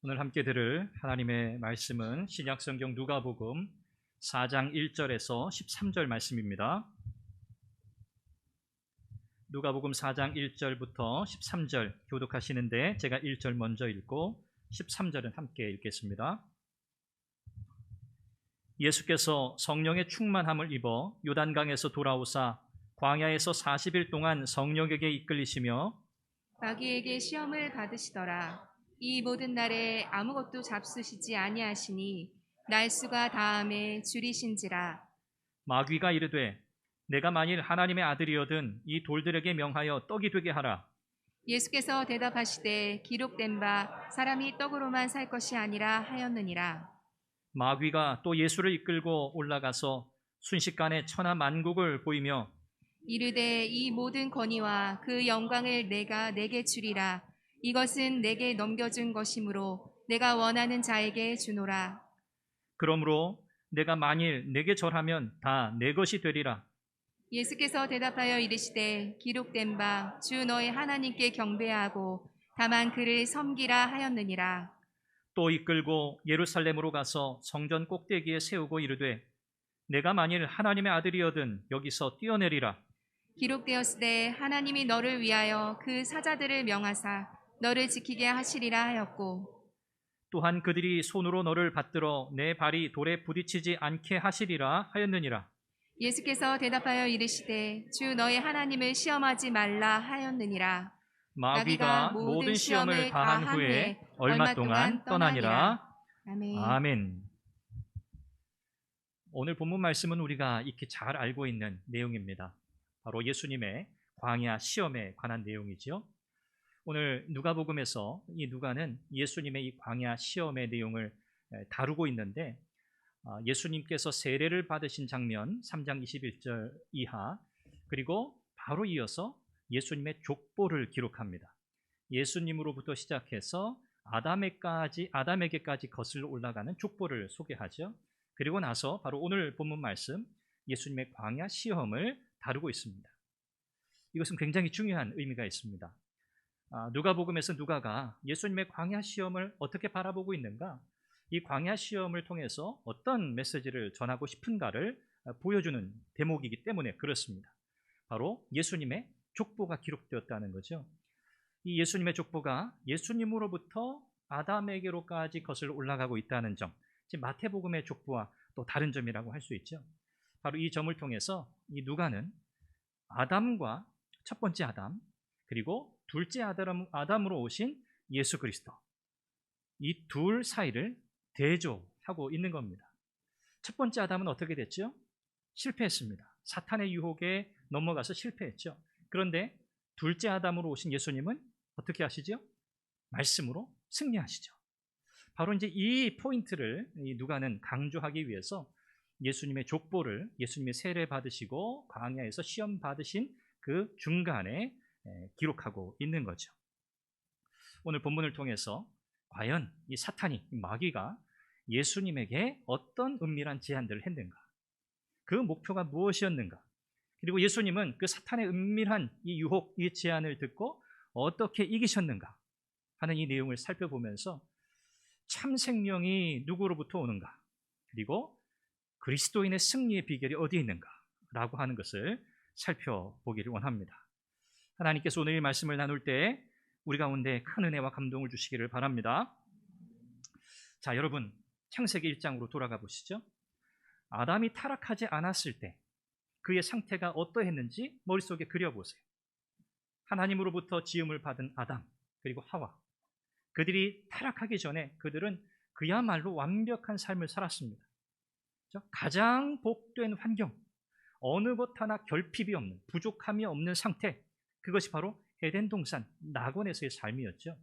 오늘 함께 들을 하나님의 말씀은 신약성경 누가복음 4장 1절에서 13절 말씀입니다. 누가복음 4장 1절부터 13절 교독하시는데 제가 1절 먼저 읽고 13절은 함께 읽겠습니다. 예수께서 성령의 충만함을 입어 요단강에서 돌아오사 광야에서 40일 동안 성령에게 이끌리시며 마귀에게 시험을 받으시더라. 이 모든 날에 아무것도 잡수시지 아니하시니 날수가 다함에 줄이신지라. 마귀가 이르되 내가 만일 하나님의 아들이거든 이 돌들에게 명하여 떡이 되게 하라. 예수께서 대답하시되 기록된 바 사람이 떡으로만 살 것이 아니라 하였느니라. 마귀가 또 예수를 이끌고 올라가서 순식간에 천하 만국을 보이며 이르되 이 모든 권위와 그 영광을 내가 내게 주리라. 이것은 내게 넘겨준 것이므로 내가 원하는 자에게 주노라. 그러므로 내가 만일 내게 절하면 다 내 것이 되리라. 예수께서 대답하여 이르시되 기록된 바 주 너의 하나님께 경배하고 다만 그를 섬기라 하였느니라. 또 이끌고 예루살렘으로 가서 성전 꼭대기에 세우고 이르되 내가 만일 하나님의 아들이거든 여기서 뛰어내리라. 기록되었으되 하나님이 너를 위하여 그 사자들을 명하사 너를 지키게 하시리라 하였고 또한 그들이 손으로 너를 받들어 내 발이 돌에 부딪히지 않게 하시리라 하였느니라. 예수께서 대답하여 이르시되 주 너의 하나님을 시험하지 말라 하였느니라. 마귀가 모든 시험을 다한 후에 얼마 동안 떠나니라. 아멘. 아멘. 오늘 본문 말씀은 우리가 익히 잘 알고 있는 내용입니다. 바로 예수님의 광야 시험에 관한 내용이죠. 오늘 누가복음에서 이 누가는 예수님의 이 광야 시험의 내용을 다루고 있는데 예수님께서 세례를 받으신 장면 3장 21절 이하 그리고 바로 이어서 예수님의 족보를 기록합니다. 예수님으로부터 시작해서 아담에게까지 거슬러 올라가는 족보를 소개하죠. 그리고 나서 바로 오늘 본문 말씀 예수님의 광야 시험을 다루고 있습니다. 이것은 굉장히 중요한 의미가 있습니다. 누가복음에서 누가가 예수님의 광야 시험을 어떻게 바라보고 있는가? 이 광야 시험을 통해서 어떤 메시지를 전하고 싶은가를 보여주는 대목이기 때문에 그렇습니다. 바로 예수님의 족보가 기록되었다는 거죠. 이 예수님의 족보가 예수님으로부터 아담에게로까지 거슬러 올라가고 있다는 점, 지금 마태복음의 족보와 또 다른 점이라고 할 수 있죠. 바로 이 점을 통해서 이 누가는 아담과 첫 번째 아담 그리고 둘째 아담으로 오신 예수 그리스도 이 둘 사이를 대조하고 있는 겁니다. 첫 번째 아담은 어떻게 됐죠? 실패했습니다. 사탄의 유혹에 넘어가서 실패했죠. 그런데 둘째 아담으로 오신 예수님은 어떻게 하시죠? 말씀으로 승리하시죠. 바로 이제 이 포인트를 누가는 강조하기 위해서 예수님의 족보를 예수님의 세례 받으시고 광야에서 시험 받으신 그 중간에 기록하고 있는 거죠. 오늘 본문을 통해서 과연 이 사탄이 마귀가 예수님에게 어떤 은밀한 제안들을 했는가? 그 목표가 무엇이었는가? 그리고 예수님은 그 사탄의 은밀한 이 유혹, 이 제안을 듣고 어떻게 이기셨는가 하는 이 내용을 살펴보면서 참 생명이 누구로부터 오는가? 그리고 그리스도인의 승리의 비결이 어디에 있는가? 라고 하는 것을 살펴보기를 원합니다. 하나님께서 오늘 이 말씀을 나눌 때 우리 가운데 큰 은혜와 감동을 주시기를 바랍니다. 자, 여러분 창세기 1장으로 돌아가 보시죠. 아담이 타락하지 않았을 때 그의 상태가 어떠했는지 머릿속에 그려보세요. 하나님으로부터 지음을 받은 아담 그리고 하와, 그들이 타락하기 전에 그들은 그야말로 완벽한 삶을 살았습니다. 가장 복된 환경, 어느 것 하나 결핍이 없는, 부족함이 없는 상태, 그것이 바로 에덴 동산, 낙원에서의 삶이었죠.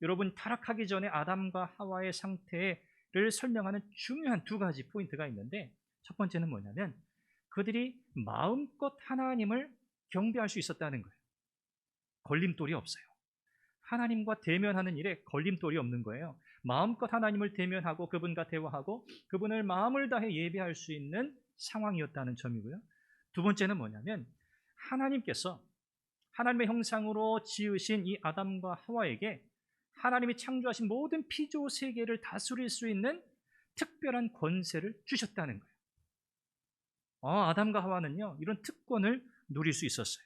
여러분, 타락하기 전에 아담과 하와의 상태를 설명하는 중요한 두 가지 포인트가 있는데, 첫 번째는 뭐냐면 그들이 마음껏 하나님을 경배할 수 있었다는 거예요. 걸림돌이 없어요. 하나님과 대면하는 일에 걸림돌이 없는 거예요. 마음껏 하나님을 대면하고 그분과 대화하고 그분을 마음을 다해 예배할 수 있는 상황이었다는 점이고요. 두 번째는 뭐냐면 하나님께서 하나님의 형상으로 지으신 이 아담과 하와에게 하나님이 창조하신 모든 피조 세계를 다스릴 수 있는 특별한 권세를 주셨다는 거예요. 아담과 하와는요, 이런 특권을 누릴 수 있었어요.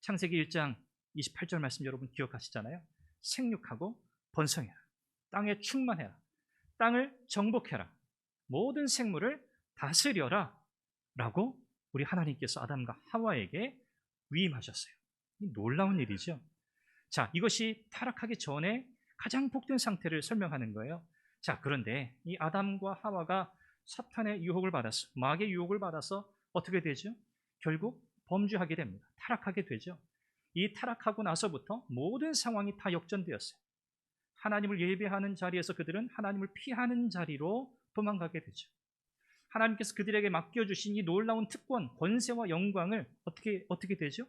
창세기 1장 28절 말씀 여러분 기억하시잖아요. 생육하고 번성해라. 땅에 충만해라. 땅을 정복해라. 모든 생물을 다스려라. 라고 우리 하나님께서 아담과 하와에게 위임하셨어요. 놀라운 일이죠. 자, 이것이 타락하기 전에 가장 복된 상태를 설명하는 거예요. 자, 그런데 이 아담과 하와가 사탄의 유혹을 받았어. 마귀의 유혹을 받아서 어떻게 되죠? 결국 범죄하게 됩니다. 타락하게 되죠. 이 타락하고 나서부터 모든 상황이 다 역전되었어요. 하나님을 예배하는 자리에서 그들은 하나님을 피하는 자리로 도망가게 되죠. 하나님께서 그들에게 맡겨주신 이 놀라운 특권, 권세와 영광을 어떻게 되죠?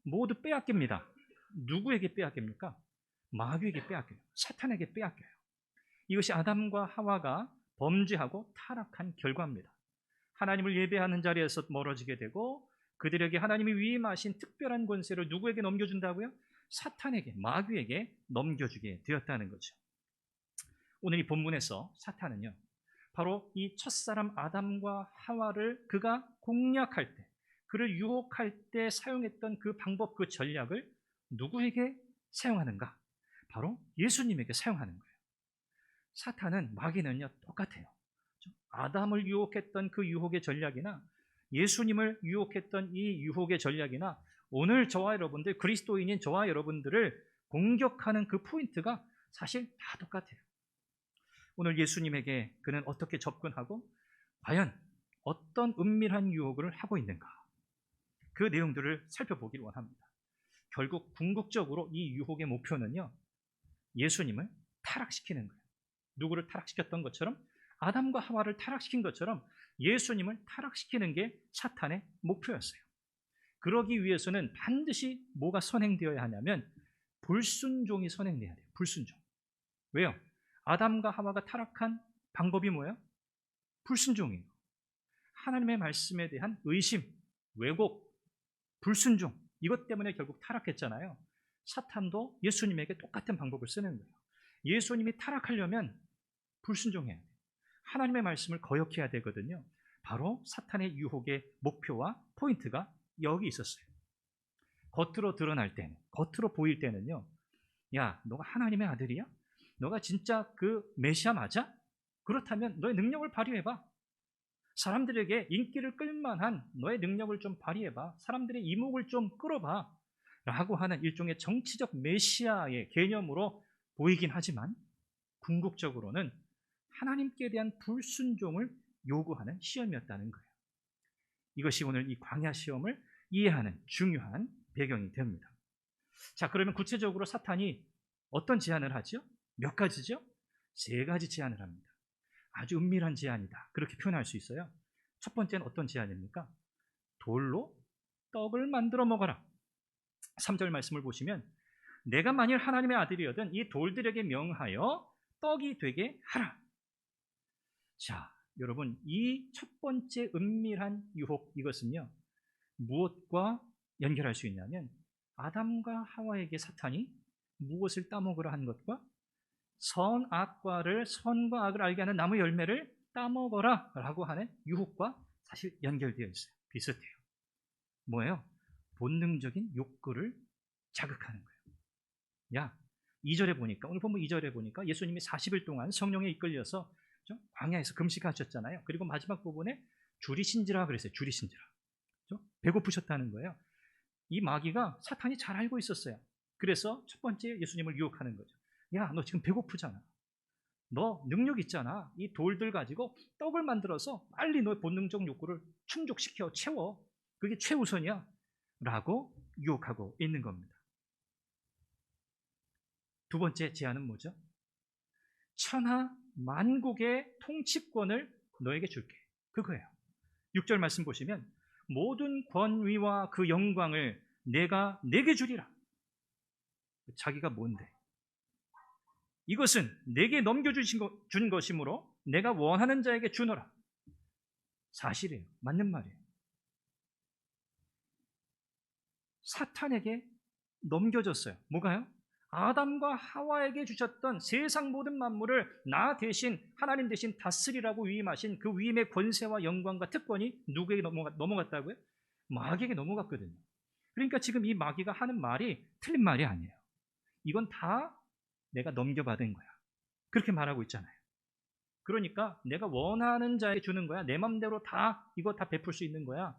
모두 빼앗깁니다. 누구에게 빼앗깁니까? 마귀에게 빼앗겨요. 사탄에게 빼앗겨요. 이것이 아담과 하와가 범죄하고 타락한 결과입니다. 하나님을 예배하는 자리에서 멀어지게 되고 그들에게 하나님이 위임하신 특별한 권세를 누구에게 넘겨준다고요? 사탄에게, 마귀에게 넘겨주게 되었다는 거죠. 오늘 이 본문에서 사탄은요, 바로 이 첫사람 아담과 하와를 그가 공략할 때, 그를 유혹할 때 사용했던 그 방법, 그 전략을 누구에게 사용하는가? 바로 예수님에게 사용하는 거예요. 사탄은, 마귀는요, 똑같아요. 아담을 유혹했던 그 유혹의 전략이나 예수님을 유혹했던 이 유혹의 전략이나 오늘 저와 여러분들, 그리스도인인 저와 여러분들을 공격하는 그 포인트가 사실 다 똑같아요. 오늘 예수님에게 그는 어떻게 접근하고 과연 어떤 은밀한 유혹을 하고 있는가, 그 내용들을 살펴보기를 원합니다. 결국 궁극적으로 이 유혹의 목표는요, 예수님을 타락시키는 거예요. 누구를 타락시켰던 것처럼, 아담과 하와를 타락시킨 것처럼 예수님을 타락시키는 게 사탄의 목표였어요. 그러기 위해서는 반드시 뭐가 선행되어야 하냐면 불순종이 선행돼야 돼요. 불순종. 왜요? 아담과 하와가 타락한 방법이 뭐예요? 불순종이에요. 하나님의 말씀에 대한 의심, 왜곡, 불순종, 이것 때문에 결국 타락했잖아요. 사탄도 예수님에게 똑같은 방법을 쓰는 거예요. 예수님이 타락하려면 불순종해야 돼요. 하나님의 말씀을 거역해야 되거든요. 바로 사탄의 유혹의 목표와 포인트가 여기 있었어요. 겉으로 드러날 때는, 겉으로 보일 때는요, 야, 너가 하나님의 아들이야? 너가 진짜 그 메시아 맞아? 그렇다면 너의 능력을 발휘해봐. 사람들에게 인기를 끌만한 너의 능력을 좀 발휘해봐. 사람들의 이목을 좀 끌어봐. 라고 하는 일종의 정치적 메시아의 개념으로 보이긴 하지만 궁극적으로는 하나님께 대한 불순종을 요구하는 시험이었다는 거예요. 이것이 오늘 이 광야 시험을 이해하는 중요한 배경이 됩니다. 자, 그러면 구체적으로 사탄이 어떤 제안을 하죠? 몇 가지죠? 3가지 제안을 합니다. 아주 은밀한 제안이다, 그렇게 표현할 수 있어요. 첫 번째는 어떤 제안입니까? 돌로 떡을 만들어 먹어라. 3절 말씀을 보시면 내가 만일 하나님의 아들이거든 이 돌들에게 명하여 떡이 되게 하라. 자, 여러분, 이 첫 번째 은밀한 유혹, 이것은요, 무엇과 연결할 수 있냐면 아담과 하와에게 사탄이 무엇을 따먹으라 한 것과 선과 악을 알게 하는 나무 열매를 따먹어라 라고 하는 유혹과 사실 연결되어 있어요. 비슷해요. 뭐예요? 본능적인 욕구를 자극하는 거예요. 야, 2절에 보니까, 오늘 본문 2절에 보니까 예수님이 40일 동안 성령에 이끌려서 광야에서 금식하셨잖아요. 그리고 마지막 부분에 줄이신지라 그랬어요. 줄이신지라. 배고프셨다는 거예요. 이 마귀가, 사탄이 잘 알고 있었어요. 그래서 첫 번째 예수님을 유혹하는 거죠. 야, 너 지금 배고프잖아. 너 능력 있잖아. 이 돌들 가지고 떡을 만들어서 빨리 너의 본능적 욕구를 충족시켜 채워. 그게 최우선이야. 라고 유혹하고 있는 겁니다. 두 번째 제안은 뭐죠? 천하 만국의 통치권을 너에게 줄게. 그거예요. 6절 말씀 보시면 모든 권위와 그 영광을 내가 내게 주리라. 자기가 뭔데? 이것은 내게 넘겨준 것이므로 내가 원하는 자에게 주노라. 사실이에요. 맞는 말이에요. 사탄에게 넘겨줬어요. 뭐가요? 아담과 하와에게 주셨던 세상 모든 만물을 나 대신, 하나님 대신 다스리라고 위임하신 그 위임의 권세와 영광과 특권이 누구에게 넘어갔다고요? 마귀에게 넘어갔거든요. 그러니까 지금 이 마귀가 하는 말이 틀린 말이 아니에요. 이건 다 내가 넘겨받은 거야. 그렇게 말하고 있잖아요. 그러니까 내가 원하는 자에게 주는 거야. 내 맘대로 이거 다 베풀 수 있는 거야.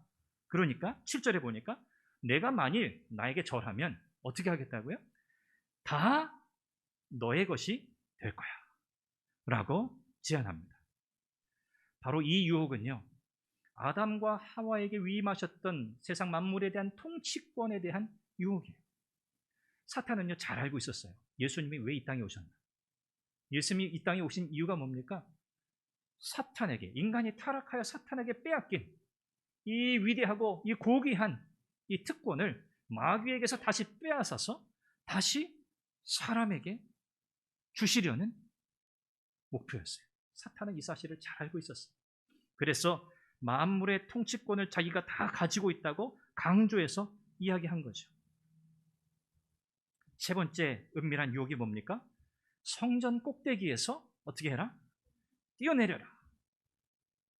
그러니까 7절에 보니까 내가 만일 나에게 절하면 어떻게 하겠다고요? 다 너의 것이 될 거야 라고 제안합니다. 바로 이 유혹은요, 아담과 하와에게 위임하셨던 세상 만물에 대한 통치권에 대한 유혹이에요. 사탄은요, 잘 알고 있었어요. 예수님이 왜 이 땅에 오셨나? 예수님이 이 땅에 오신 이유가 뭡니까? 사탄에게, 인간이 타락하여 사탄에게 빼앗긴 이 위대하고 이 고귀한 이 특권을 마귀에게서 다시 빼앗아서 다시 사람에게 주시려는 목표였어요. 사탄은 이 사실을 잘 알고 있었어요. 그래서 만물의 통치권을 자기가 다 가지고 있다고 강조해서 이야기한 거죠. 세 번째 은밀한 유혹이 뭡니까? 성전 꼭대기에서 어떻게 해라? 뛰어내려라.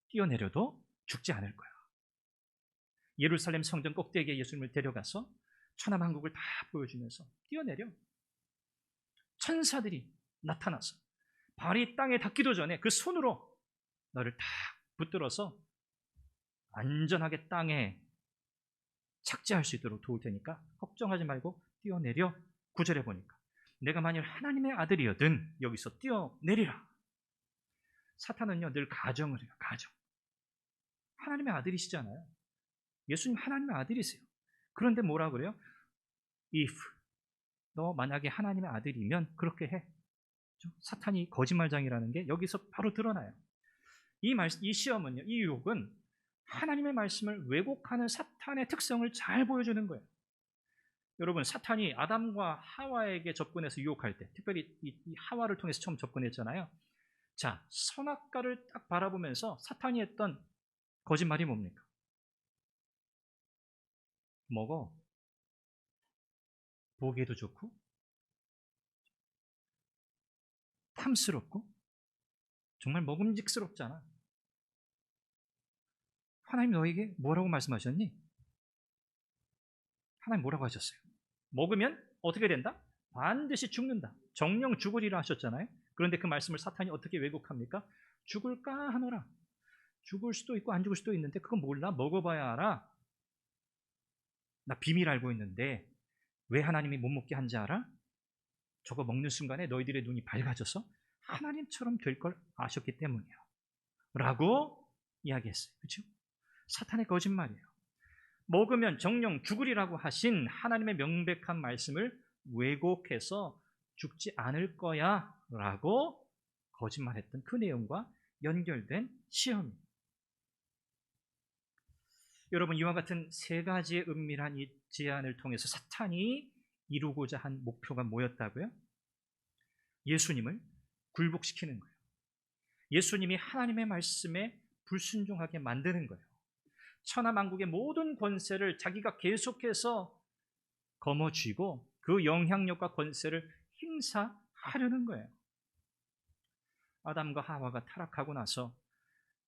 뛰어내려도 죽지 않을 거야. 예루살렘 성전 꼭대기에 예수님을 데려가서 천하만국을 다 보여주면서 뛰어내려. 천사들이 나타나서 발이 땅에 닿기도 전에 그 손으로 너를 다 붙들어서 안전하게 땅에 착지할 수 있도록 도울 테니까 걱정하지 말고 뛰어내려. 9절에 보니까 내가 만일 하나님의 아들이거든 여기서 뛰어내리라. 사탄은요 늘 가정을 해요. 가정. 하나님의 아들이시잖아요. 예수님 하나님의 아들이세요. 그런데 뭐라 그래요? If 너 만약에 하나님의 아들이면 그렇게 해. 사탄이 거짓말장이라는 게 여기서 바로 드러나요. 이 시험은요, 이 유혹은 하나님의 말씀을 왜곡하는 사탄의 특성을 잘 보여주는 거예요. 여러분, 사탄이 아담과 하와에게 접근해서 유혹할 때, 특별히 이 하와를 통해서 처음 접근했잖아요. 자, 선악과를 딱 바라보면서 사탄이 했던 거짓말이 뭡니까? 먹어. 보기에도 좋고 탐스럽고 정말 먹음직스럽잖아. 하나님 너에게 뭐라고 말씀하셨니? 하나님 뭐라고 하셨어요? 먹으면 어떻게 된다? 반드시 죽는다. 정령 죽으리라 하셨잖아요. 그런데 그 말씀을 사탄이 어떻게 왜곡합니까? 죽을까 하노라. 죽을 수도 있고 안 죽을 수도 있는데 그건 몰라. 먹어봐야 알아. 나 비밀 알고 있는데 왜 하나님이 못 먹게 한지 알아? 저거 먹는 순간에 너희들의 눈이 밝아져서 하나님처럼 될 걸 아셨기 때문이야 라고 이야기했어요. 그렇죠? 사탄의 거짓말이에요. 먹으면 정령 죽으리라고 하신 하나님의 명백한 말씀을 왜곡해서 죽지 않을 거야 라고 거짓말했던 그 내용과 연결된 시험입니다. 여러분, 이와 같은 세 가지의 은밀한 이 제안을 통해서 사탄이 이루고자 한 목표가 뭐였다고요? 예수님을 굴복시키는 거예요. 예수님이 하나님의 말씀에 불순종하게 만드는 거예요. 천하만국의 모든 권세를 자기가 계속해서 거머쥐고 그 영향력과 권세를 행사하려는 거예요. 아담과 하와가 타락하고 나서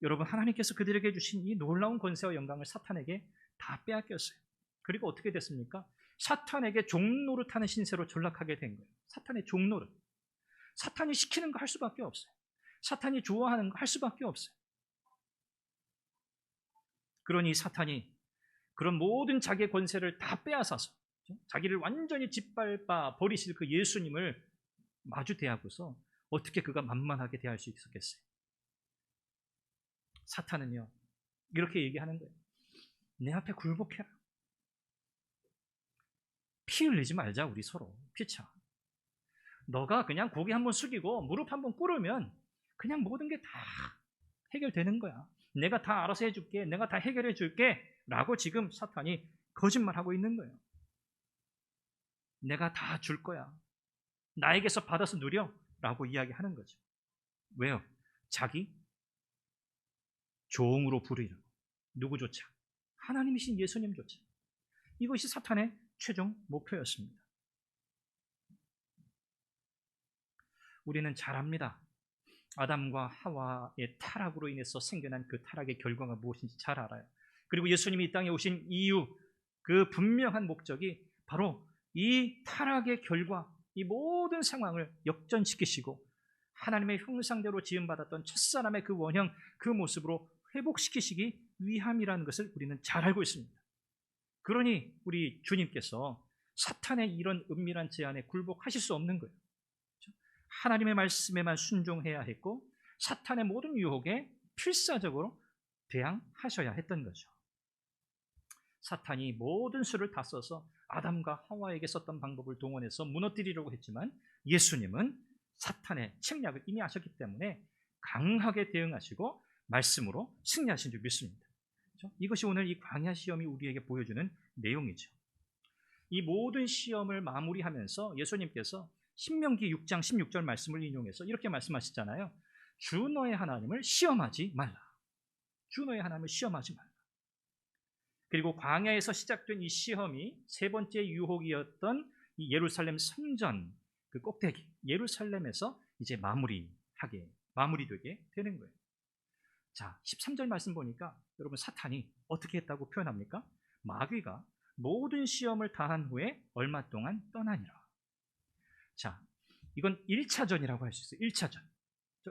여러분, 하나님께서 그들에게 주신 이 놀라운 권세와 영광을 사탄에게 다 빼앗겼어요. 그리고 어떻게 됐습니까? 사탄에게 종노릇하는 신세로 전락하게 된 거예요. 사탄의 종노릇. 사탄이 시키는 거 할 수밖에 없어요. 사탄이 좋아하는 거 할 수밖에 없어요. 그러니 사탄이 그런 모든 자기의 권세를 다 빼앗아서 자기를 완전히 짓밟아 버리실 그 예수님을 마주 대하고서 어떻게 그가 만만하게 대할 수 있었겠어요? 사탄은요 이렇게 얘기하는 거예요. 내 앞에 굴복해라. 피 흘리지 말자. 우리 서로 피차. 너가 그냥 고개 한번 숙이고 무릎 한번 꿇으면 그냥 모든 게 다 해결되는 거야. 내가 다 알아서 해줄게. 내가 다 해결해 줄게 라고 지금 사탄이 거짓말하고 있는 거예요. 내가 다 줄 거야. 나에게서 받아서 누려 라고 이야기하는 거죠. 왜요? 자기 종으로 부르려고. 누구조차. 하나님이신 예수님조차. 이것이 사탄의 최종 목표였습니다. 우리는 잘 압니다. 아담과 하와의 타락으로 인해서 생겨난 그 타락의 결과가 무엇인지 잘 알아요. 그리고 예수님이 이 땅에 오신 이유, 그 분명한 목적이 바로 이 타락의 결과, 이 모든 상황을 역전시키시고 하나님의 형상대로 지음받았던 첫사람의 그 원형, 그 모습으로 회복시키시기 위함이라는 것을 우리는 잘 알고 있습니다. 그러니 우리 주님께서 사탄의 이런 은밀한 제안에 굴복하실 수 없는 거예요. 하나님의 말씀에만 순종해야 했고 사탄의 모든 유혹에 필사적으로 대항하셔야 했던 거죠. 사탄이 모든 수를 다 써서 아담과 하와에게 썼던 방법을 동원해서 무너뜨리려고 했지만 예수님은 사탄의 침략을 이미 하셨기 때문에 강하게 대응하시고 말씀으로 승리하신 줄 믿습니다. 이것이 오늘 이 광야 시험이 우리에게 보여주는 내용이죠. 이 모든 시험을 마무리하면서 예수님께서 신명기 6장 16절 말씀을 인용해서 이렇게 말씀하시잖아요. 주 너의 하나님을 시험하지 말라. 주 너의 하나님을 시험하지 말라. 그리고 광야에서 시작된 이 시험이 세 번째 유혹이었던 이 예루살렘 성전 그 꼭대기 예루살렘에서 이제 마무리되게 되는 거예요. 자, 13절 말씀 보니까 여러분 사탄이 어떻게 했다고 표현합니까? 마귀가 모든 시험을 다한 후에 얼마 동안 떠나니라. 자, 이건 1차전이라고 할 수 있어요. 1차전.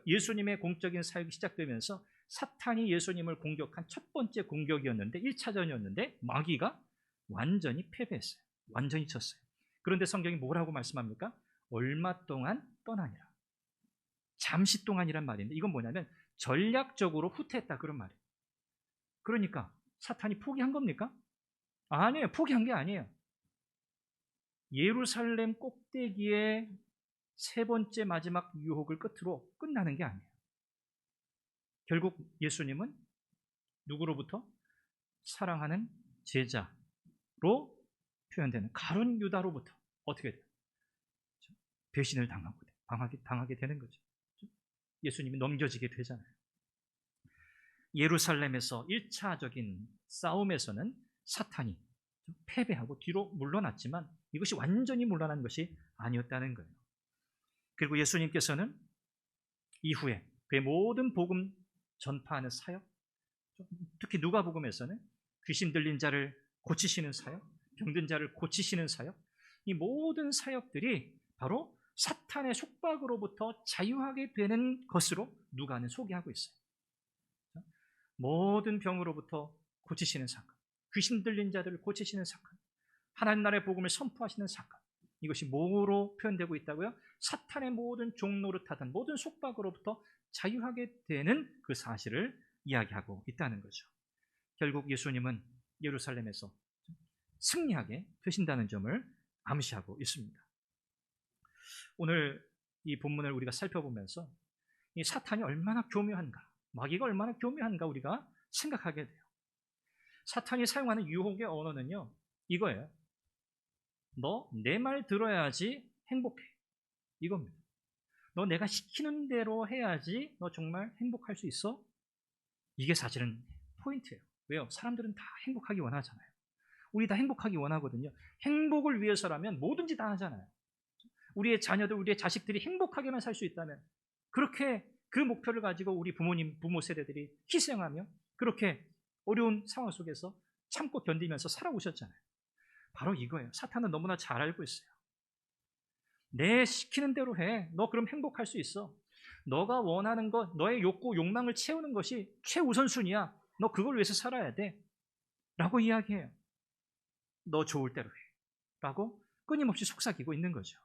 예수님의 공적인 사역이 시작되면서 사탄이 예수님을 공격한 첫 번째 공격이었는데 1차전이었는데 마귀가 완전히 패배했어요. 완전히 졌어요. 그런데 성경이 뭐라고 말씀합니까? 얼마 동안 떠나니라. 잠시 동안이란 말인데 이건 뭐냐면 전략적으로 후퇴했다 그런 말이에요. 그러니까 사탄이 포기한 겁니까? 아니에요. 포기한 게 아니에요. 예루살렘 꼭대기의 세 번째 마지막 유혹을 끝으로 끝나는 게 아니에요. 결국 예수님은 누구로부터? 사랑하는 제자로 표현되는 가룟 유다로부터 어떻게 돼요? 배신을 당하게 되는 거죠. 예수님이 넘겨지게 되잖아요. 예루살렘에서 1차적인 싸움에서는 사탄이 패배하고 뒤로 물러났지만 이것이 완전히 물러난 것이 아니었다는 거예요. 그리고 예수님께서는 이후에 그의 모든 복음 전파하는 사역, 특히 누가복음에서는 귀신 들린 자를 고치시는 사역, 병든 자를 고치시는 사역, 이 모든 사역들이 바로 사탄의 속박으로부터 자유하게 되는 것으로 누가는 소개하고 있어요. 모든 병으로부터 고치시는 사건, 귀신 들린 자들을 고치시는 사건, 하나님 나라의 복음을 선포하시는 사건, 이것이 뭐로 표현되고 있다고요? 사탄의 모든 종노릇하던 모든 속박으로부터 자유하게 되는 그 사실을 이야기하고 있다는 거죠. 결국 예수님은 예루살렘에서 승리하게 되신다는 점을 암시하고 있습니다. 오늘 이 본문을 우리가 살펴보면서 이 사탄이 얼마나 교묘한가, 마귀가 얼마나 교묘한가 우리가 생각하게 돼요. 사탄이 사용하는 유혹의 언어는요, 이거예요. 너 내 말 들어야지 행복해. 이겁니다. 너 내가 시키는 대로 해야지 너 정말 행복할 수 있어? 이게 사실은 포인트예요. 왜요? 사람들은 다 행복하기 원하잖아요. 우리 다 행복하기 원하거든요. 행복을 위해서라면 뭐든지 다 하잖아요. 우리의 자녀들, 우리의 자식들이 행복하게만 살 수 있다면 그렇게 그 목표를 가지고 우리 부모 세대들이 희생하며 그렇게 어려운 상황 속에서 참고 견디면서 살아오셨잖아요. 바로 이거예요. 사탄은 너무나 잘 알고 있어요. 내 시키는 대로 해. 너 그럼 행복할 수 있어. 너가 원하는 것, 너의 욕구, 욕망을 채우는 것이 최우선순위야. 너 그걸 위해서 살아야 돼. 라고 이야기해요. 너 좋을 대로 해. 라고 끊임없이 속삭이고 있는 거죠.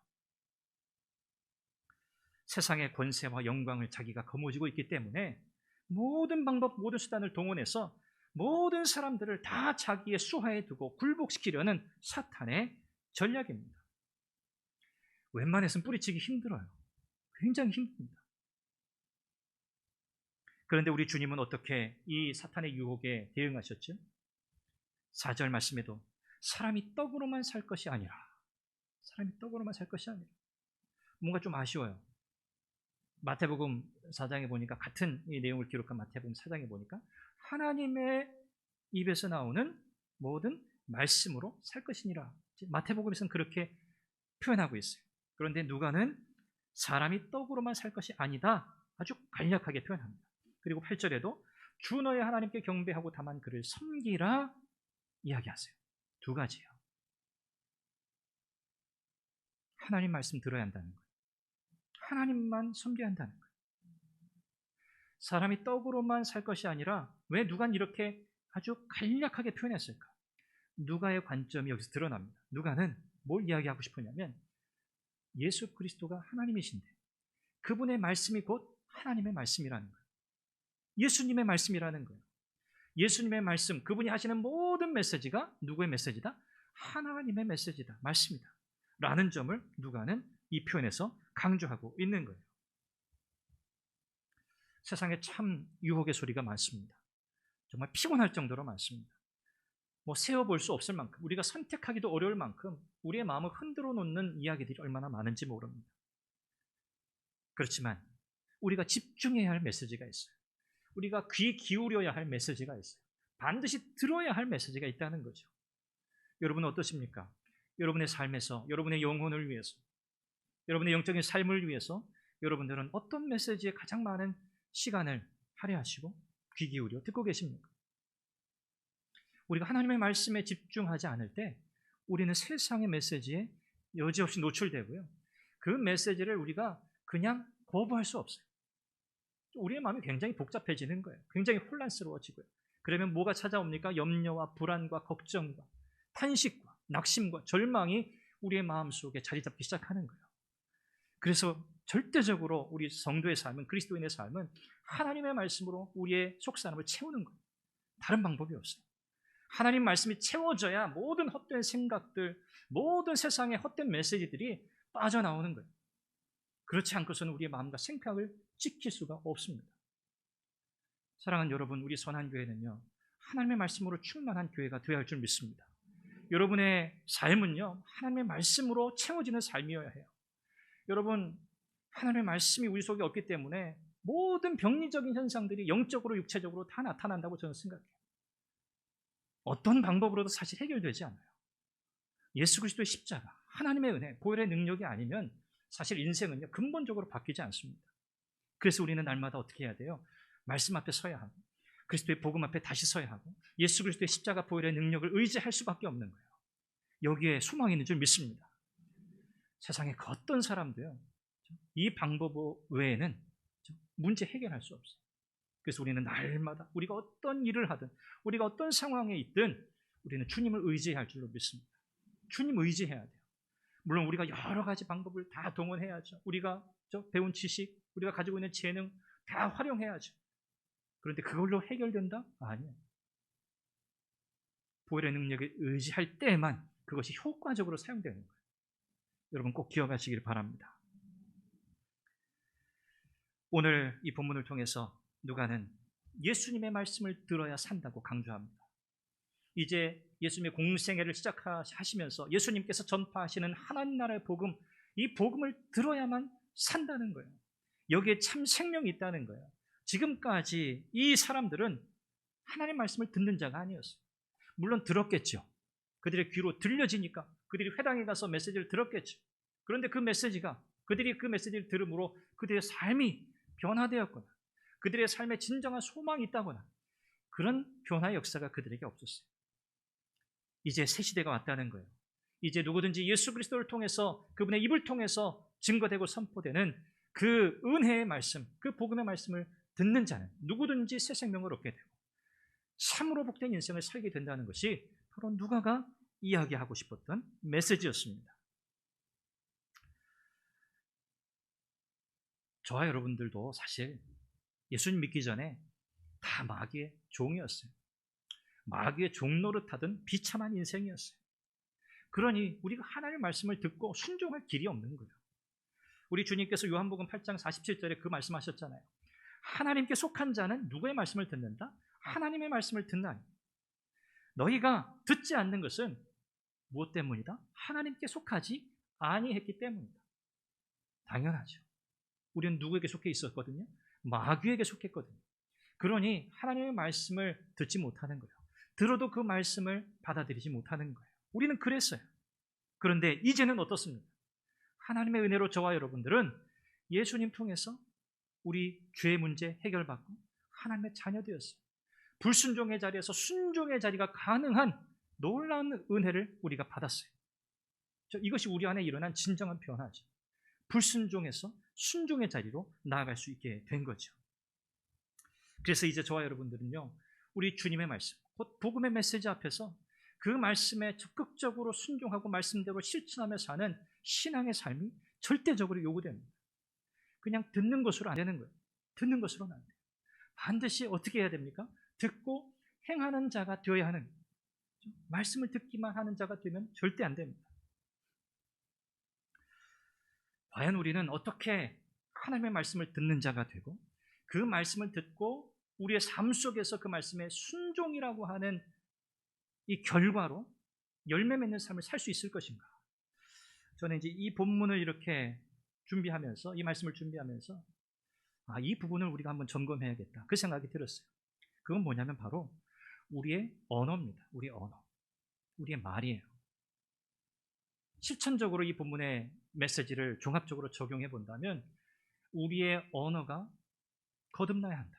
세상의 권세와 영광을 자기가 거머쥐고 있기 때문에 모든 방법, 모든 수단을 동원해서 모든 사람들을 다 자기의 수하에 두고 굴복시키려는 사탄의 전략입니다. 웬만해서는 뿌리치기 힘들어요. 굉장히 힘듭니다. 그런데 우리 주님은 어떻게 이 사탄의 유혹에 대응하셨죠? 4절 말씀에도 사람이 떡으로만 살 것이 아니라, 사람이 떡으로만 살 것이 아니라, 뭔가 좀 아쉬워요. 마태복음 4장에 보니까 같은 이 내용을 기록한 마태복음 4장에 보니까 하나님의 입에서 나오는 모든 말씀으로 살 것이니라. 마태복음에서는 그렇게 표현하고 있어요. 그런데 누가는 사람이 떡으로만 살 것이 아니다. 아주 간략하게 표현합니다. 그리고 8절에도 주 너의 하나님께 경배하고 다만 그를 섬기라 이야기하세요. 두 가지예요. 하나님 말씀 들어야 한다는 거예요. 하나님만 섬겨야 한다는 거예요. 사람이 떡으로만 살 것이 아니라 왜 누가 이렇게 아주 간략하게 표현했을까? 누가의 관점이 여기서 드러납니다. 누가는 뭘 이야기하고 싶으냐면 예수 그리스도가 하나님이신데 그분의 말씀이 곧 하나님의 말씀이라는 거예요. 예수님의 말씀이라는 거예요. 예수님의 말씀, 그분이 하시는 모든 메시지가 누구의 메시지다? 하나님의 메시지다, 말씀이다 라는 점을 누가는 이 표현에서 강조하고 있는 거예요. 세상에 참 유혹의 소리가 많습니다. 정말 피곤할 정도로 많습니다. 세어볼 수 없을 만큼, 우리가 선택하기도 어려울 만큼 우리의 마음을 흔들어 놓는 이야기들이 얼마나 많은지 모릅니다. 그렇지만 우리가 집중해야 할 메시지가 있어요. 우리가 귀 기울여야 할 메시지가 있어요. 반드시 들어야 할 메시지가 있다는 거죠. 여러분은 어떠십니까? 여러분의 삶에서, 여러분의 영혼을 위해서, 여러분의 영적인 삶을 위해서 여러분들은 어떤 메시지에 가장 많은 시간을 할애하시고 귀 기울여 듣고 계십니까? 우리가 하나님의 말씀에 집중하지 않을 때 우리는 세상의 메시지에 여지없이 노출되고요. 그 메시지를 우리가 그냥 거부할 수 없어요. 우리의 마음이 굉장히 복잡해지는 거예요. 굉장히 혼란스러워지고요. 그러면 뭐가 찾아옵니까? 염려와 불안과 걱정과 탄식과 낙심과 절망이 우리의 마음속에 자리 잡기 시작하는 거예요. 그래서 절대적으로 우리 성도의 삶은, 그리스도인의 삶은 하나님의 말씀으로 우리의 속사람을 채우는 거예요. 다른 방법이 없어요. 하나님 말씀이 채워져야 모든 헛된 생각들, 모든 세상의 헛된 메시지들이 빠져나오는 거예요. 그렇지 않고서는 우리의 마음과 생각을 지킬 수가 없습니다. 사랑하는 여러분, 우리 선한교회는요, 하나님의 말씀으로 충만한 교회가 되어야 할 줄 믿습니다. 여러분의 삶은요, 하나님의 말씀으로 채워지는 삶이어야 해요. 여러분, 하나님의 말씀이 우리 속에 없기 때문에 모든 병리적인 현상들이 영적으로 육체적으로 다 나타난다고 저는 생각해요. 어떤 방법으로도 사실 해결되지 않아요. 예수 그리스도의 십자가, 하나님의 은혜, 보혈의 능력이 아니면 사실 인생은요, 근본적으로 바뀌지 않습니다. 그래서 우리는 날마다 어떻게 해야 돼요? 말씀 앞에 서야 하고, 그리스도의 복음 앞에 다시 서야 하고, 예수 그리스도의 십자가 보혈의 능력을 의지할 수밖에 없는 거예요. 여기에 소망이 있는 줄 믿습니다. 세상에 그 어떤 사람도요, 이 방법 외에는 문제 해결할 수 없어요. 그래서 우리는 날마다 우리가 어떤 일을 하든, 우리가 어떤 상황에 있든 우리는 주님을 의지해야 할 줄로 믿습니다. 주님 의지해야 돼요. 물론 우리가 여러 가지 방법을 다 동원해야죠. 우리가 배운 지식, 우리가 가지고 있는 재능 다 활용해야죠. 그런데 그걸로 해결된다? 아니에요. 보혈의 능력에 의지할 때만 그것이 효과적으로 사용되는 거예요. 여러분 꼭 기억하시길 바랍니다. 오늘 이 본문을 통해서 누가는 예수님의 말씀을 들어야 산다고 강조합니다. 이제 예수님의 공생애를 시작하시면서 예수님께서 전파하시는 하나님 나라의 복음, 이 복음을 들어야만 산다는 거예요. 여기에 참 생명이 있다는 거예요. 지금까지 이 사람들은 하나님 말씀을 듣는 자가 아니었어요. 물론 들었겠죠. 그들의 귀로 들려지니까 그들이 회당에 가서 메시지를 들었겠죠. 그런데 그들이 그 메시지를 들음으로 그들의 삶이 변화되었거나 그들의 삶에 진정한 소망이 있다거나 그런 변화의 역사가 그들에게 없었어요. 이제 새 시대가 왔다는 거예요. 이제 누구든지 예수 그리스도를 통해서, 그분의 입을 통해서 증거되고 선포되는 그 은혜의 말씀, 그 복음의 말씀을 듣는 자는 누구든지 새 생명을 얻게 되고 참으로 복된 인생을 살게 된다는 것이 바로 누가가 이야기하고 싶었던 메시지였습니다. 저와 여러분들도 사실 예수님 믿기 전에 다 마귀의 종이었어요. 마귀의 종 노릇하던 비참한 인생이었어요. 그러니 우리가 하나님의 말씀을 듣고 순종할 길이 없는 거예요. 우리 주님께서 요한복음 8장 47절에 그 말씀하셨잖아요. 하나님께 속한 자는 누구의 말씀을 듣는다? 하나님의 말씀을 듣나니. 너희가 듣지 않는 것은 무엇 때문이다? 하나님께 속하지 아니했기 때문이다. 당연하죠. 우리는 누구에게 속해 있었거든요? 마귀에게 속했거든요. 그러니 하나님의 말씀을 듣지 못하는 거예요. 들어도 그 말씀을 받아들이지 못하는 거예요. 우리는 그랬어요. 그런데 이제는 어떻습니까? 하나님의 은혜로 저와 여러분들은 예수님 통해서 우리 죄의 문제 해결받고 하나님의 자녀 되었어요. 불순종의 자리에서 순종의 자리가 가능한 놀라운 은혜를 우리가 받았어요. 이것이 우리 안에 일어난 진정한 변화죠. 불순종에서 순종의 자리로 나아갈 수 있게 된 거죠. 그래서 이제 저와 여러분들은요, 우리 주님의 말씀, 곧 복음의 메시지 앞에서 그 말씀에 적극적으로 순종하고 말씀대로 실천하며 사는 신앙의 삶이 절대적으로 요구됩니다. 그냥 듣는 것으로 안 되는 거예요. 듣는 것으로는 안 돼요. 반드시 어떻게 해야 됩니까? 듣고 행하는 자가 되어야 하는 거예요. 말씀을 듣기만 하는 자가 되면 절대 안 됩니다. 과연 우리는 어떻게 하나님의 말씀을 듣는 자가 되고 그 말씀을 듣고 우리의 삶 속에서 그 말씀의 순종이라고 하는 이 결과로 열매 맺는 삶을 살 수 있을 것인가? 저는 이제 이 본문을 이렇게 준비하면서, 이 말씀을 준비하면서 이 부분을 우리가 한번 점검해야겠다, 그 생각이 들었어요. 그건 뭐냐면 바로 우리의 언어입니다. 우리의 언어, 우리의 말이에요. 실천적으로 이 본문의 메시지를 종합적으로 적용해 본다면 우리의 언어가 거듭나야 한다.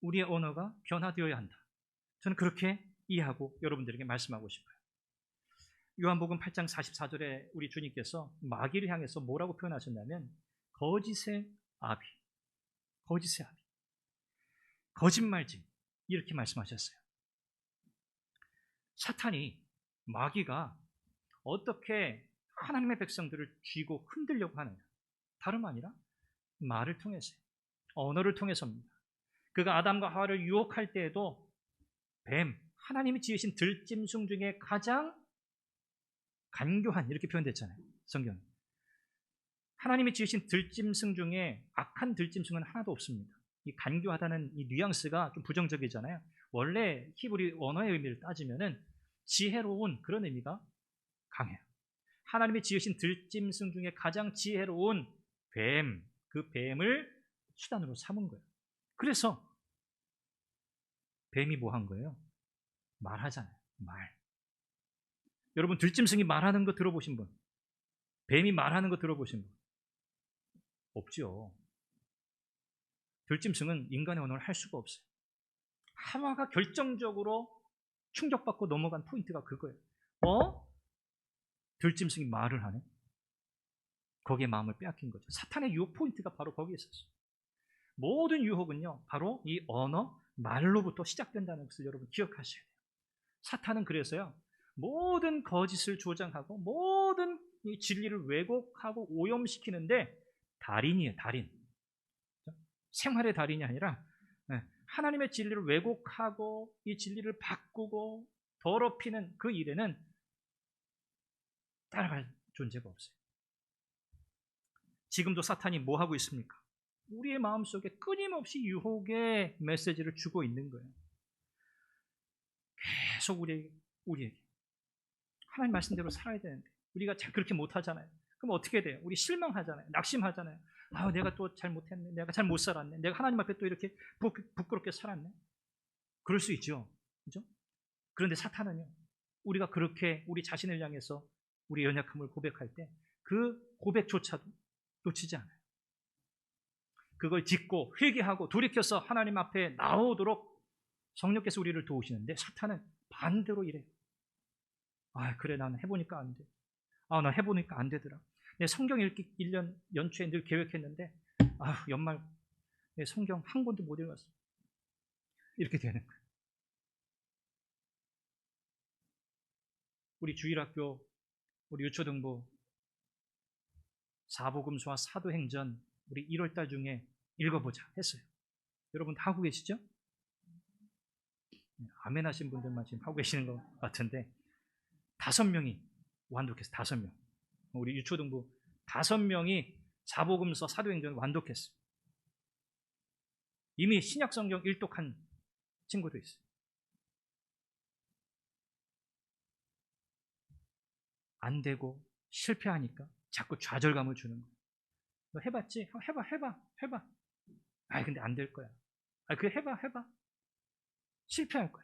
우리의 언어가 변화되어야 한다. 저는 그렇게 이해하고 여러분들에게 말씀하고 싶어요. 요한복음 8장 44절에 우리 주님께서 마귀를 향해서 뭐라고 표현하셨냐면 거짓의 아비, 거짓의 아비, 거짓말쟁이, 이렇게 말씀하셨어요. 사탄이, 마귀가 어떻게 하나님의 백성들을 쥐고 흔들려고 하느냐? 다름 아니라 말을 통해서요. 언어를 통해서입니다. 그가 아담과 하와를 유혹할 때에도 뱀, 하나님이 지으신 들짐승 중에 가장 간교한, 이렇게 표현됐잖아요. 성경에. 하나님이 지으신 들짐승 중에 악한 들짐승은 하나도 없습니다. 이 간교하다는 이 뉘앙스가 좀 부정적이잖아요. 원래 히브리 언어의 의미를 따지면은 지혜로운, 그런 의미가 강해요. 하나님이 지으신 들짐승 중에 가장 지혜로운 뱀, 그 뱀을 수단으로 삼은 거예요. 그래서 뱀이 뭐 한 거예요? 말하잖아요. 말. 여러분, 들짐승이 말하는 거 들어보신 분? 뱀이 말하는 거 들어보신 분? 없죠. 들짐승은 인간의 언어를 할 수가 없어요. 하와가 결정적으로 충격받고 넘어간 포인트가 그거예요. 들짐승이 말을 하네? 거기에 마음을 빼앗긴 거죠. 사탄의 유혹 포인트가 바로 거기에 있었어요. 모든 유혹은요, 바로 이 언어, 말로부터 시작된다는 것을 여러분 기억하셔야 돼요. 사탄은 그래서요, 모든 거짓을 조장하고 모든 이 진리를 왜곡하고 오염시키는데 달인이에요, 달인. 생활의 달인이 아니라 하나님의 진리를 왜곡하고 이 진리를 바꾸고 더럽히는 그 일에는 따라갈 존재가 없어요. 지금도 사탄이 뭐 하고 있습니까? 우리의 마음속에 끊임없이 유혹의 메시지를 주고 있는 거예요. 계속 우리에게 하나님 말씀대로 살아야 되는데 우리가 잘 그렇게 못하잖아요. 그럼 어떻게 돼요? 우리 실망하잖아요. 낙심하잖아요. 내가 또 잘못했네. 내가 잘 못 살았네. 내가 하나님 앞에 또 이렇게 부끄럽게 살았네. 그럴 수 있죠. 그죠? 그런데 사탄은요, 우리가 그렇게 우리 자신을 향해서 우리 연약함을 고백할 때 그 고백조차도 놓치지 않아요. 그걸 딛고 회개하고 돌이켜서 하나님 앞에 나오도록 성령께서 우리를 도우시는데 사탄은 반대로 이래요. 그래, 나는 해보니까 안 돼. 나 해보니까 안 되더라. 내 성경 읽기 1년 연초에 늘 계획했는데 연말 내 성경 한 권도 못 읽었어. 이렇게 되는 거예요. 우리 주일학교, 우리 유초등부 사복음서와 사도행전 우리 1월달 중에 읽어보자 했어요. 여러분 다 하고 계시죠? 아멘 하신 분들만 지금 하고 계시는 것 같은데 5명이 완독했어요. 5명. 우리 유초등부 5명이 사복음서 사도행전을 완독했어요. 이미 신약성경 일독한 친구도 있어요. 안 되고 실패하니까 자꾸 좌절감을 주는 거예요. 너 해봤지? 해봐. 근데 안 될 거야. 그래, 해봐. 실패할 거야.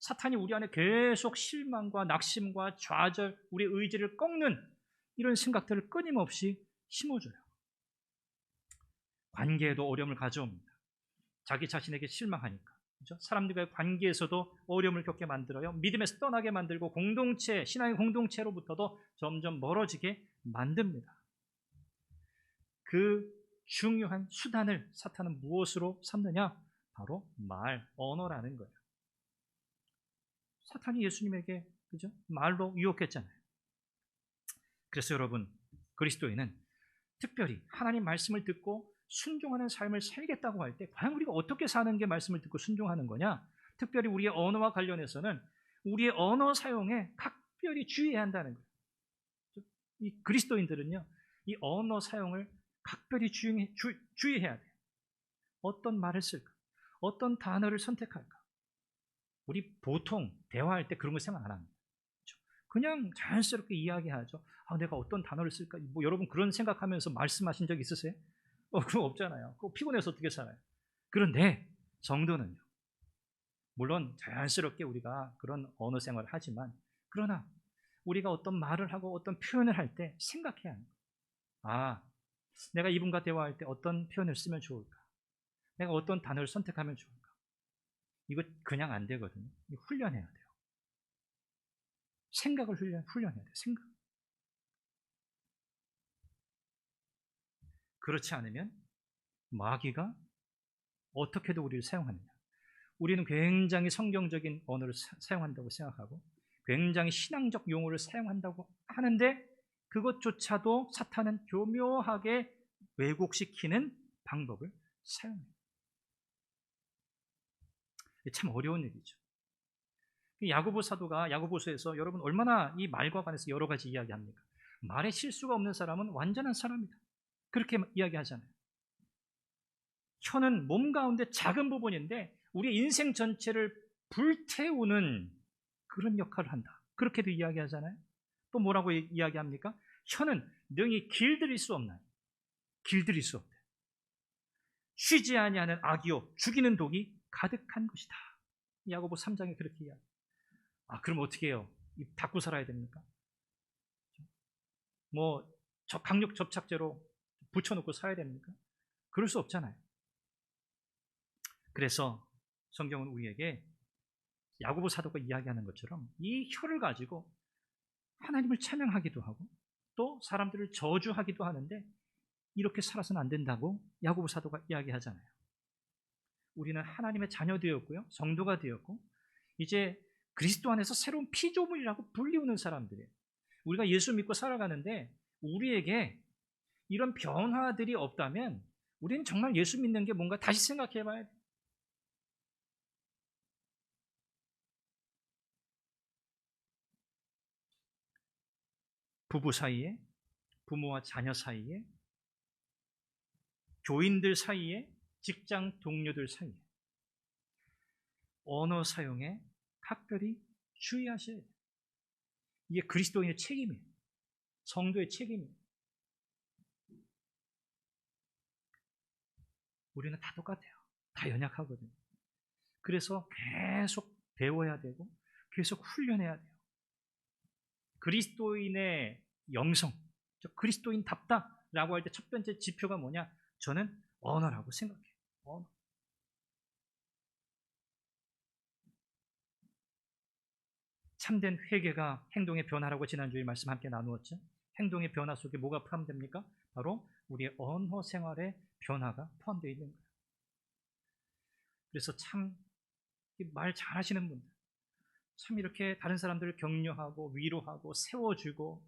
사탄이 우리 안에 계속 실망과 낙심과 좌절, 우리의 의지를 꺾는 이런 생각들을 끊임없이 심어줘요. 관계에도 어려움을 가져옵니다. 자기 자신에게 실망하니까. 그렇죠? 사람들과의 관계에서도 어려움을 겪게 만들어요. 믿음에서 떠나게 만들고 공동체, 신앙의 공동체로부터도 점점 멀어지게 만듭니다. 그 중요한 수단을 사탄은 무엇으로 삼느냐? 바로 말, 언어라는 거예요. 사탄이 예수님에게 그죠? 말로 유혹했잖아요. 그래서 여러분, 그리스도인은 특별히 하나님 말씀을 듣고 순종하는 삶을 살겠다고 할 때 과연 우리가 어떻게 사는 게 말씀을 듣고 순종하는 거냐? 특별히 우리의 언어와 관련해서는 우리의 언어 사용에 각별히 주의해야 한다는 거예요. 이 그리스도인들은요, 이 언어 사용을 각별히 주의해야 돼요. 어떤 말을 쓸까? 어떤 단어를 선택할까? 우리 보통 대화할 때 그런 거 생각 안 합니다. 그렇죠? 그냥 자연스럽게 이야기하죠. 내가 어떤 단어를 쓸까? 뭐 여러분 그런 생각하면서 말씀하신 적 있으세요? 그거 없잖아요. 그거 피곤해서 어떻게 살아요? 그런데 성도는요, 물론 자연스럽게 우리가 그런 언어 생활을 하지만, 그러나 우리가 어떤 말을 하고 어떤 표현을 할 때 생각해야 합니다. 내가 이분과 대화할 때 어떤 표현을 쓰면 좋을까? 내가 어떤 단어를 선택하면 좋을까? 이거 그냥 안 되거든요. 이거 훈련해야 돼요. 생각을 훈련해야 돼요. 생각. 그렇지 않으면 마귀가 어떻게도 우리를 사용하느냐. 우리는 굉장히 성경적인 언어를 사용한다고 생각하고 굉장히 신앙적 용어를 사용한다고 하는데 그것조차도 사탄은 교묘하게 왜곡시키는 방법을 사용해요. 참 어려운 일이죠. 야고보 사도가 야고보서에서 여러분 얼마나 이 말과 관해서 여러 가지 이야기합니까? 말에 실수가 없는 사람은 완전한 사람이다. 그렇게 이야기하잖아요. 혀는 몸 가운데 작은 부분인데 우리 인생 전체를 불태우는 그런 역할을 한다. 그렇게도 이야기하잖아요. 또 뭐라고 이야기합니까? 혀는 능히 길들일 수 없나요? 길들일 수 없대. 쉬지 아니하는 악이요 죽이는 독이 가득한 것이다. 야고보 3장에 그렇게 이야기. 그럼 어떻게 해요? 닫고 살아야 됩니까? 강력 접착제로 붙여놓고 살아야 됩니까? 그럴 수 없잖아요. 그래서 성경은 우리에게 야고보 사도가 이야기하는 것처럼 이 혀를 가지고 하나님을 찬양하기도 하고 또 사람들을 저주하기도 하는데 이렇게 살아서는 안 된다고 야고보 사도가 이야기하잖아요. 우리는 하나님의 자녀 되었고요. 성도가 되었고 이제 그리스도 안에서 새로운 피조물이라고 불리우는 사람들이에요. 우리가 예수 믿고 살아가는데 우리에게 이런 변화들이 없다면 우리는 정말 예수 믿는 게 뭔가 다시 생각해 봐야 돼요. 부부 사이에, 부모와 자녀 사이에, 교인들 사이에, 직장 동료들 사이에 언어 사용에 각별히 주의하셔야 돼요. 이게 그리스도인의 책임이에요. 성도의 책임이에요. 우리는 다 똑같아요. 다 연약하거든요. 그래서 계속 배워야 되고 계속 훈련해야 돼요. 그리스도인의 영성, 그리스도인답다라고 할 때 첫 번째 지표가 뭐냐? 저는 언어라고 생각해요. 언어. 참된 회개가 행동의 변화라고 지난주에 말씀 함께 나누었죠. 행동의 변화 속에 뭐가 포함됩니까? 바로 우리의 언어 생활의 변화가 포함되어 있는 거예요. 그래서 참 말 잘하시는 분들, 참 이렇게 다른 사람들을 격려하고 위로하고 세워주고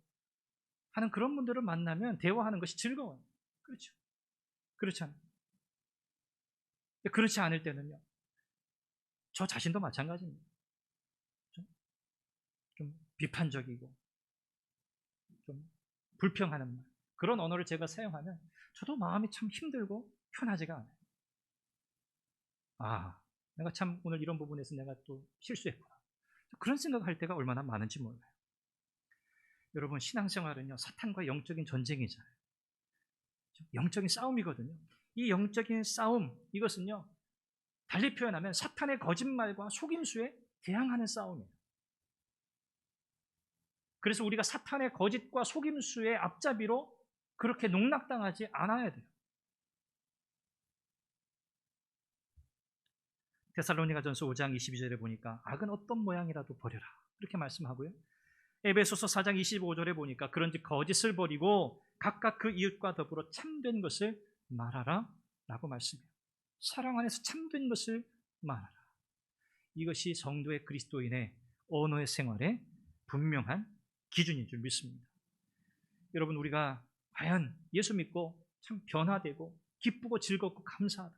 하는 그런 분들을 만나면 대화하는 것이 즐거워요. 그렇죠? 그렇지 않아요? 그렇지 않을 때는요. 저 자신도 마찬가지입니다. 좀 비판적이고 좀 불평하는 말, 그런 언어를 제가 사용하면 저도 마음이 참 힘들고 편하지가 않아요. 내가 참 오늘 이런 부분에서 내가 또 실수했구나. 그런 생각을 할 때가 얼마나 많은지 몰라요. 여러분, 신앙생활은요, 사탄과 영적인 전쟁이잖아요. 영적인 싸움이거든요. 이 영적인 싸움, 이것은요, 달리 표현하면 사탄의 거짓말과 속임수에 대항하는 싸움이에요. 그래서 우리가 사탄의 거짓과 속임수의 앞잡이로 그렇게 농락당하지 않아야 돼요. 데살로니가전서 5장 22절에 보니까 악은 어떤 모양이라도 버려라 이렇게 말씀하고요. 에베소서 4장 25절에 보니까 그런즉 거짓을 버리고 각각 그 이웃과 더불어 참된 것을 말하라 라고 말씀해요. 사랑 안에서 참된 것을 말하라. 이것이 성도의 그리스도인의 언어의 생활에 분명한 기준인 줄 믿습니다. 여러분, 우리가 과연 예수 믿고 참 변화되고 기쁘고 즐겁고 감사하다,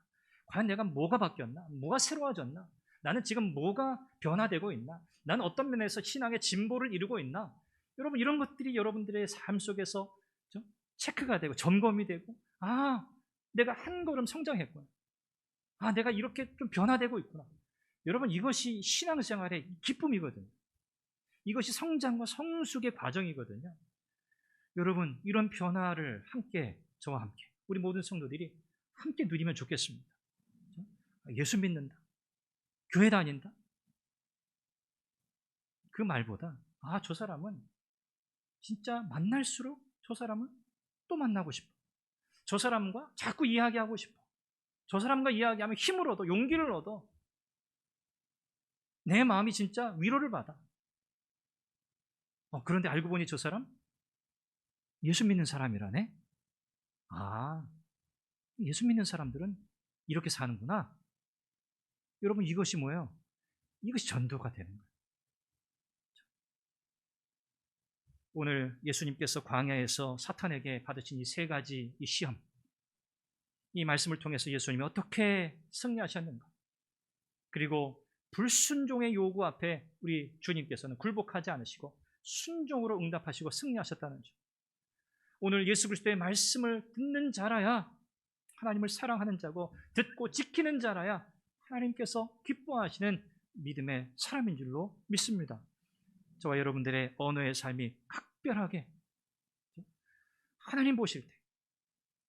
과연 내가 뭐가 바뀌었나? 뭐가 새로워졌나? 나는 지금 뭐가 변화되고 있나? 나는 어떤 면에서 신앙의 진보를 이루고 있나? 여러분, 이런 것들이 여러분들의 삶 속에서 체크가 되고 점검이 되고, 내가 한 걸음 성장했구나, 내가 이렇게 좀 변화되고 있구나. 여러분, 이것이 신앙생활의 기쁨이거든요. 이것이 성장과 성숙의 과정이거든요. 여러분, 이런 변화를 함께, 저와 함께, 우리 모든 성도들이 함께 누리면 좋겠습니다. 예수 믿는다, 교회 다닌다, 그 말보다 저 사람은 진짜 만날수록 저 사람을 또 만나고 싶어, 저 사람과 자꾸 이야기하고 싶어, 저 사람과 이야기하면 힘을 얻어, 용기를 얻어, 내 마음이 진짜 위로를 받아. 그런데 알고 보니 저 사람 예수 믿는 사람이라네. 예수 믿는 사람들은 이렇게 사는구나. 여러분, 이것이 뭐예요? 이것이 전도가 되는 거예요. 오늘 예수님께서 광야에서 사탄에게 받으신 이 세 가지 이 시험, 이 말씀을 통해서 예수님이 어떻게 승리하셨는가, 그리고 불순종의 요구 앞에 우리 주님께서는 굴복하지 않으시고 순종으로 응답하시고 승리하셨다는 점, 오늘 예수 그리스도의 말씀을 듣는 자라야 하나님을 사랑하는 자고, 듣고 지키는 자라야 하나님께서 기뻐하시는 믿음의 사람인 줄로 믿습니다. 저와 여러분들의 언어의 삶이 각별하게 하나님 보실 때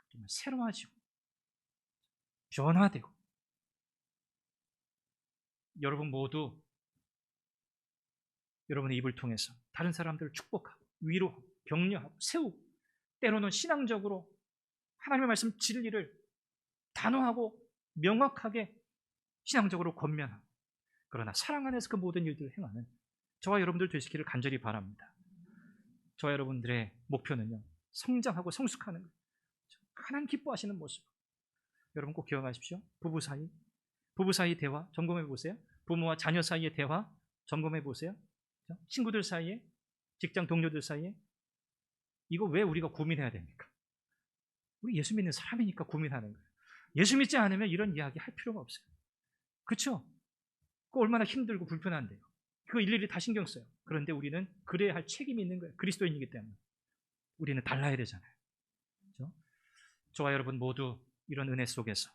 정말 새로워지고 변화되고, 여러분 모두 여러분의 입을 통해서 다른 사람들을 축복하고 위로하고 격려하고 세우고, 때로는 신앙적으로 하나님의 말씀 진리를 단호하고 명확하게 신앙적으로 권면하고, 그러나 사랑 안에서 그 모든 일들을 행하는 저와 여러분들 되시기를 간절히 바랍니다. 저와 여러분들의 목표는요, 성장하고 성숙하는 것, 하나님 기뻐하시는 모습. 여러분 꼭 기억하십시오. 부부 사이 대화 점검해 보세요. 부모와 자녀 사이의 대화 점검해 보세요. 친구들 사이에, 직장 동료들 사이에, 이거 왜 우리가 고민해야 됩니까? 우리 예수 믿는 사람이니까 고민하는 거예요. 예수 믿지 않으면 이런 이야기 할 필요가 없어요. 그렇죠? 그거 얼마나 힘들고 불편한데요. 그거 일일이 다 신경 써요. 그런데 우리는 그래야 할 책임이 있는 거예요. 그리스도인이기 때문에 우리는 달라야 되잖아요. 그렇죠? 저와 여러분 모두 이런 은혜 속에서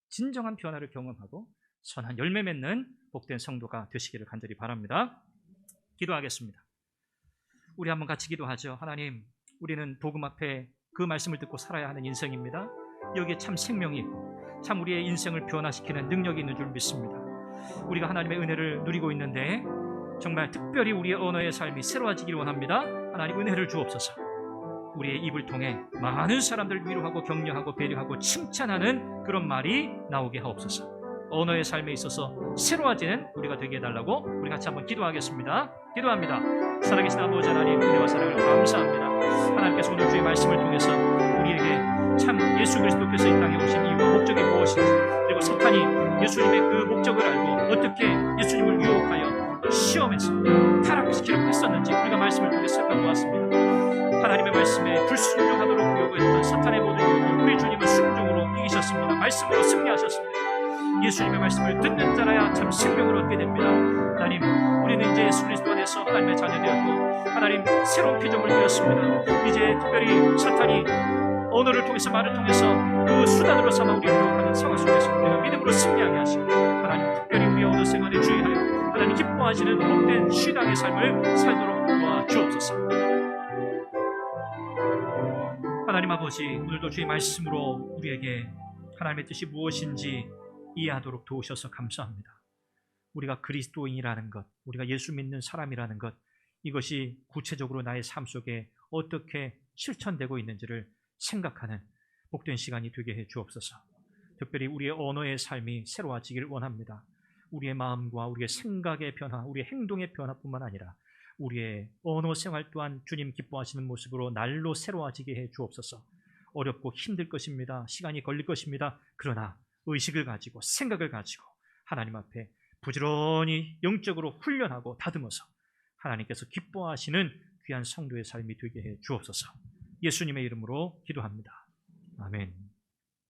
진정한 변화를 경험하고 선한 열매 맺는 복된 성도가 되시기를 간절히 바랍니다. 기도하겠습니다. 우리 한번 같이 기도하죠. 하나님, 우리는 복음 앞에 그 말씀을 듣고 살아야 하는 인생입니다. 여기에 참 생명이 있고 참 우리의 인생을 변화시키는 능력이 있는 줄 믿습니다. 우리가 하나님의 은혜를 누리고 있는데 정말 특별히 우리의 언어의 삶이 새로워지길 원합니다. 하나님, 은혜를 주옵소서. 우리의 입을 통해 많은 사람들을 위로하고 격려하고 배려하고 칭찬하는 그런 말이 나오게 하옵소서. 언어의 삶에 있어서 새로워지는 우리가 되게 해달라고 우리 같이 한번 기도하겠습니다. 기도합니다. 살아계신 아버지 하나님, 은혜와 사랑을 감사합니다. 하나님께서 오늘 주의 말씀을 통해서 우리에게 참 예수 그리스도께서 이 땅에 오신 이유와 목적이 무엇인지, 그리고 사탄이 예수님의 그 목적을 알고 어떻게 예수님을 유혹하여 시험에서 타락시키려고 했었는지 우리가 말씀을 통해 살펴보았습니다. 하나님의 말씀에 불순종하도록 요구했던 사탄의 모든 요구, 우리 주님은 순종으로 이기셨습니다. 말씀으로 승리하셨습니다. 예수님의 말씀을 듣는 자라야 참 생명을 얻게 됩니다. 하나님, 우리는 이제 예수 그리스도 안에서 하나님의 자녀 되었고 하나님 새로운 피조물 되었습니다. 이제 특별히 사탄이 언어를 통해서, 말을 통해서 그 수단으로 삼아 우리를 유혹하는 상황 속에서 우리가 믿음으로 승리하게 하시고, 하나님 특별히 우리의 언어 생활에 주의하여 하나님 기뻐하시는 복된 신앙의 삶을 살도록 도와주옵소서. 하나님 아버지, 오늘도 주의 말씀으로 우리에게 하나님의 뜻이 무엇인지 이해하도록 도우셔서 감사합니다. 우리가 그리스도인이라는 것, 우리가 예수 믿는 사람이라는 것, 이것이 구체적으로 나의 삶 속에 어떻게 실천되고 있는지를 생각하는 복된 시간이 되게 해 주옵소서. 특별히 우리의 언어의 삶이 새로워지길 원합니다. 우리의 마음과 우리의 생각의 변화, 우리의 행동의 변화뿐만 아니라 우리의 언어 생활 또한 주님 기뻐하시는 모습으로 날로 새로워지게 해 주옵소서. 어렵고 힘들 것입니다. 시간이 걸릴 것입니다. 그러나 의식을 가지고 생각을 가지고 하나님 앞에 부지런히 영적으로 훈련하고 다듬어서 하나님께서 기뻐하시는 귀한 성도의 삶이 되게 해 주옵소서. 예수님의 이름으로 기도합니다. 아멘.